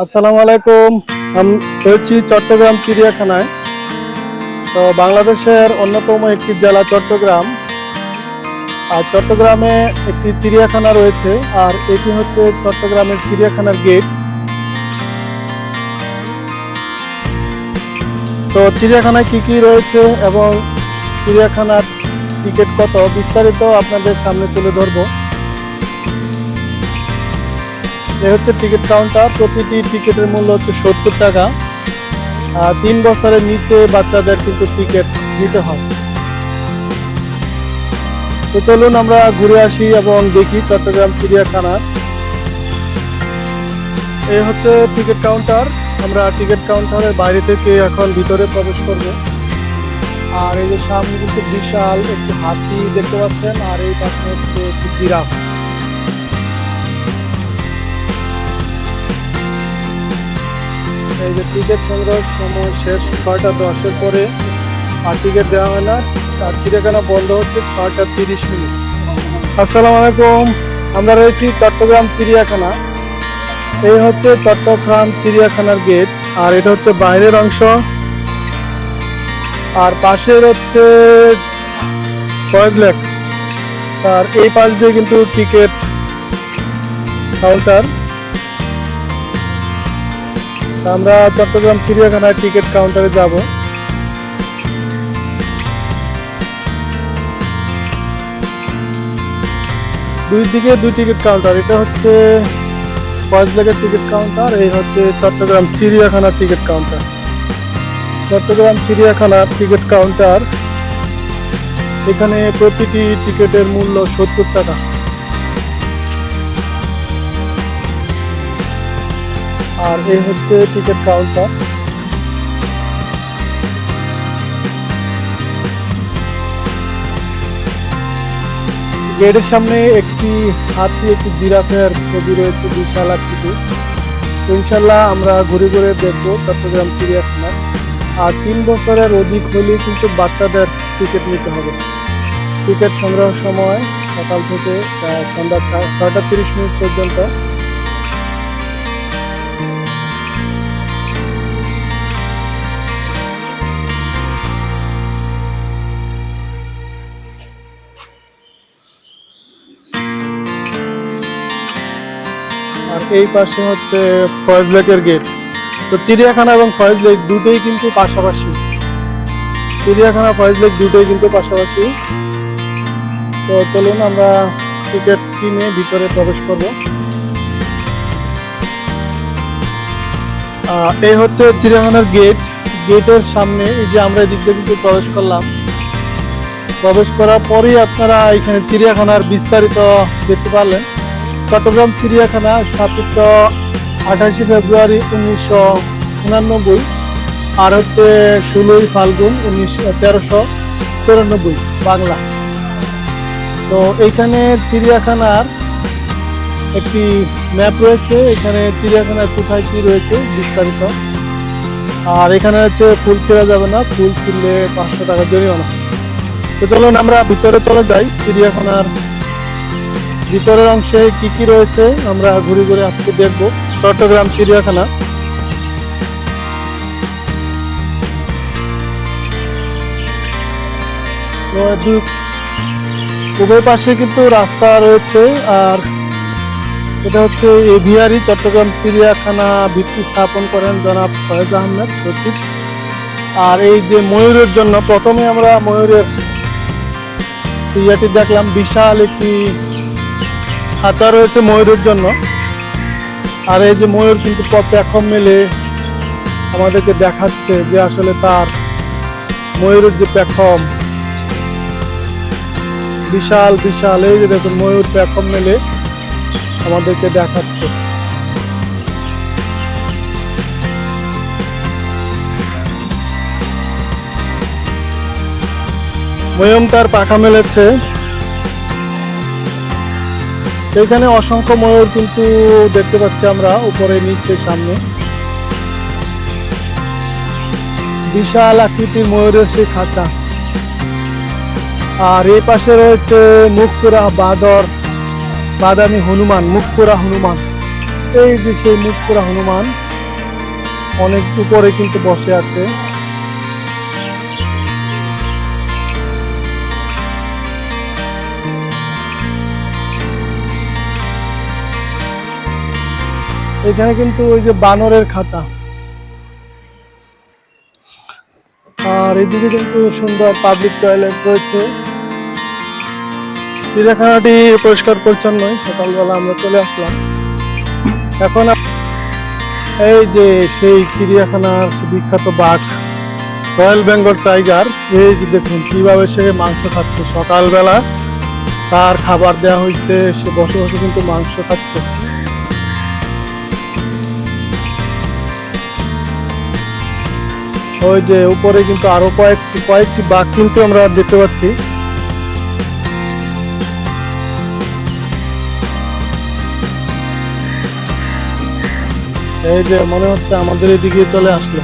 আসসালামু আলাইকুম। আমি রয়েছি চট্টগ্রাম চিড়িয়াখানায়। তো বাংলাদেশের অন্যতম একটি জেলা চট্টগ্রাম। আর চট্টগ্রামে একটি চিড়িয়াখানা রয়েছে, আর এটি হচ্ছে চট্টগ্রামের চিড়িয়াখানার গেট। তো চিড়িয়াখানায় কি কি রয়েছে এবং চিড়িয়াখানার টিকিট কত, বিস্তারিত আপনাদের সামনে তুলে ধরবো। এ হচ্ছে টিকিট কাউন্টার। প্রতিটি টিকিটের মূল্য হচ্ছে 70 টাকা। 3 বছরের নিচে বাচ্চাদের কিন্তু টিকিট নিতে হয়। তো চলুন আমরা ঘুরে আসি এবং দেখি চট্টগ্রাম চিড়িয়াখানার। এই হচ্ছে টিকিট কাউন্টার। আমরা টিকিট কাউন্টারের বাইরে থেকে এখন ভিতরে প্রবেশ করব। আর এই যে সামনে কিন্তু বিশাল একটি হাতি দেখতে পাচ্ছেন, আর এই পাশে হচ্ছে একটি জিরাফ। এই যে টিকিট সংগ্রহের সময় শেষ 6টা 10-এর পরে, আর টিকিট দেওয়া হয় না। আর চিড়িয়াখানা বন্ধ হচ্ছে 6টা 30 মিনিট। আসসালামু আলাইকুম। আমরা রয়েছি চট্টগ্রাম চিড়িয়াখানা। এই হচ্ছে চট্টগ্রাম চিড়িয়াখানার গেট, আর এটা হচ্ছে বাইরের অংশ। আর পাশের হচ্ছে ফয়েজ লেক। আর এই পাশ দিয়ে কিন্তু টিকিট কাউন্টার। আমরা চট্টগ্রাম চিড়িয়াখানায় টিকিট কাউন্টারে যাব। দুই দিকে দুই টিকিট কাউন্টার। এটা হচ্ছে ফয়েজ লেকের টিকিট কাউন্টার, এই হচ্ছে চট্টগ্রাম চিড়িয়াখানার টিকিট কাউন্টার। চট্টগ্রাম চিড়িয়াখানার টিকিট কাউন্টার, এখানে প্রতিটি টিকিটের মূল্য 70 টাকা। আর এই হচ্ছে টিকিট কাউন্টার। গেটের সামনে একটি হাতি, একটি জিরাফের ছবি রয়েছে, বিশাল আকৃতি। ইনশাল্লাহ আমরা ঘুরে ঘুরে দেখবো চট্টগ্রাম চিড়িয়াখানা। আর 3 বছরের অধিক হলে কিন্তু বাচ্চাদের টিকিট নিতে হবে। টিকিট সংগ্রহের সময় সকাল থেকে সন্ধ্যা 6টা 30 মিনিট পর্যন্ত। আর এই পাশে হচ্ছে ফয়েজ লেকের গেট। তো চিড়িয়াখানা এবং ফয়েজ লেক দুটোই কিন্তু পাশাপাশি। চিড়িয়াখানা ফয়েজ লেক দুটোই কিন্তু পাশাপাশি। তো চলুন আমরা টিকিট কিনে ভিতরে প্রবেশ করব। এই হচ্ছে চিড়িয়াখানার গেট। গেটের সামনে এই যে আমরা এদিক দিয়ে কিন্তু প্রবেশ করলাম। প্রবেশ করার পরেই আপনারা এখানে চিড়িয়াখানার বিস্তারিত দেখতে পারলেন। চট্টগ্রাম চিড়িয়াখানা স্থাপিত 28 ফেব্রুয়ারি 1989, আর হচ্ছে 16 ফাল্গুন 1394 বাংলা। তো এইখানে চিড়িয়াখানার একটি ম্যাপ রয়েছে, এখানে চিড়িয়াখানার কোথায় কি রয়েছে বিস্তারিত। আর এখানে হচ্ছে ফুল ছিঁড়া যাবে না, ফুল ছিঁড়লে 500 টাকা জরিমানা। তো চলুন আমরা ভিতরে চলে যাই। চিড়িয়াখানার ভিতরের অংশে কি কি রয়েছে আমরা ঘুরে ঘুরে আজকে দেখব চট্টগ্রাম চিড়িয়াখানা। উভয় পাশে কিন্তু রাস্তা রয়েছে। আর এটা হচ্ছে এভিয়ারি। চট্টগ্রাম চিড়িয়াখানা ভিত্তি স্থাপন করেন জনাব ফয়েজ আহমেদ, সচিব। আর এই যে ময়ূরের জন্য, প্রথমে আমরা ময়ূরের ইয়াটি দেখলাম, বিশাল একটি খাঁচা রয়েছে ময়ূরের জন্য। আর এই যে ময়ূর কিন্তু পেখম মেলে আমাদেরকে দেখাচ্ছে যে আসলে তার ময়ূরের যে পেখম বিশাল বিশাল। এই যে দেখুন ময়ূর পেখম মেলে আমাদেরকে দেখাচ্ছে। ময়ূর তার পাখা মেলেছে। এখানে অসংখ্য ময়ূর কিন্তু দেখতে পাচ্ছি আমরা, উপরে নিচে সামনে। বিশাল আকৃতির ময়ূরের সেই খাঁচা। আর এই পাশে রয়েছে মুখপুরা বাদর, বাদামি হনুমান, মুখপুরা হনুমান। এই যে সেই মুখপুরা হনুমান। অনেক উপরে কিন্তু বসে আছে। এখানে কিন্তু ওই যে বানরের খাঁচা, আর এদিকে কিন্তু সুন্দর পাবলিক টয়লেট রয়েছে। চিড়িয়াখানাটি পরিষ্কার পরিচ্ছন্নই। সকালবেলা আমরা চলে আসলাম। এখন এই যে সেই চিড়িয়াখানার বিখ্যাত বাঘ রয়্যাল বেঙ্গল টাইগার, এই যে দেখুন কিভাবে সে মাংস খাচ্ছে। সকালবেলা তার খাবার দেওয়া হয়েছে, সে বসে বসে কিন্তু মাংস খাচ্ছে। ওই যে উপরে কিন্তু আরো কয়েকটি বাঘ কিন্তু আমরা দেখতে পাচ্ছি। এই যে মনে হচ্ছে আমাদের এদিকে চলে আসলো।